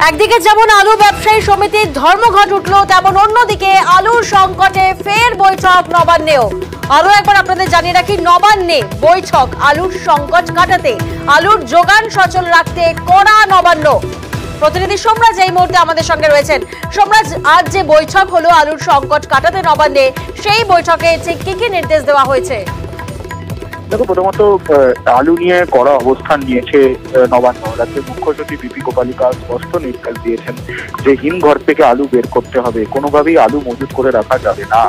একদিকে যেমন আলু ব্যবসায়ী সমিতির ধর্মঘট উঠলো, তেমন অন্যদিকে আলুর সংকটে ফের বৈঠক নবান্নেও। আরো একবার আপনাদের জানিয়ে রাখি, নবান্নে বৈঠক আলুর সংকট কাটাতে, আলুর যোগান সচল রাখতে কড়া নবান্ন। প্রতিনিধি সোমরাজ এই মুহূর্তে আমাদের সঙ্গে রয়েছেন। সোমরাজ, আজ যে বৈঠক হলো আলুর সংকট কাটাতে নবান্নে, সেই বৈঠকে ঠিক কি নির্দেশ দেওয়া হয়েছে? দেখো, প্রথমত আলু নিয়ে কড়া অবস্থান নিয়েছে নবান্ন। রাজ্যের মুখ্য সচিব বিপি গোপালিকা স্পষ্ট নির্দেশ দিয়েছেন যে হিমঘর থেকে আলু বের করতে হবে, কোনোভাবেই আলু মজুত করে রাখা যাবে না।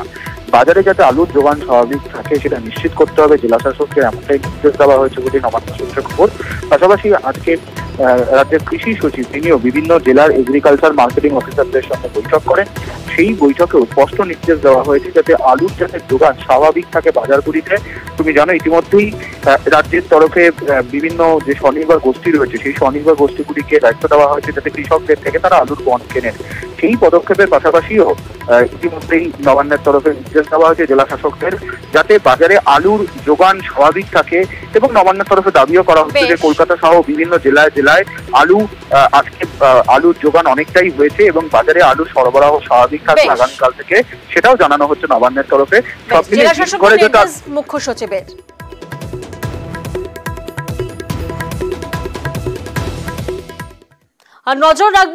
বাজারে যাতে আলুর যোগান স্বাভাবিক থাকে সেটা নিশ্চিত করতে হবে। জেলা শাসককে এমনটাই নির্দেশ দেওয়া হয়েছে বলে নবান্ন সূত্রে খবর। পাশাপাশি আজকে রাজ্যের কৃষি সচিব তিনিও বিভিন্ন জেলার এগ্রিকালচার মার্কেটিং অফিসারদের সঙ্গে বৈঠক করেন। সেই বৈঠকেও স্পষ্ট নির্দেশ দেওয়া হয়েছে যাতে আলুর যাতে যোগান স্বাভাবিক থাকে বাজারগুলিতে। তুমি জানো, ইতিমধ্যেই রাজ্যের তরফে বিভিন্ন যে স্বনির্ভর গোষ্ঠী রয়েছে সেই স্বনির্ভর গোষ্ঠীগুলিকে দায়িত্ব দেওয়া হয়েছে যাতে কৃষকদের থেকে তারা আলুর বন্ড কেনেন। সেই পদক্ষেপের পাশাপাশিও ইতিমধ্যেই নবান্নের তরফে নির্দেশ দেওয়া হয়েছে জেলা শাসকদের যাতে বাজারে আলুর যোগান স্বাভাবিক থাকে, এবং নবান্নের তরফে দাবিও করা হচ্ছে যে কলকাতা সহ বিভিন্ন জেলায় আলু আজকে আলুর যোগান অনেকটাই হয়েছে এবং বাজারে আলু সরবরাহ স্বাভাবিক থাকবে আগামীকাল থেকে, সেটাও জানানো হচ্ছে নবান্নের তরফে। সব মিলিয়ে মুখ্য সচিবের আর নজর রাখবো।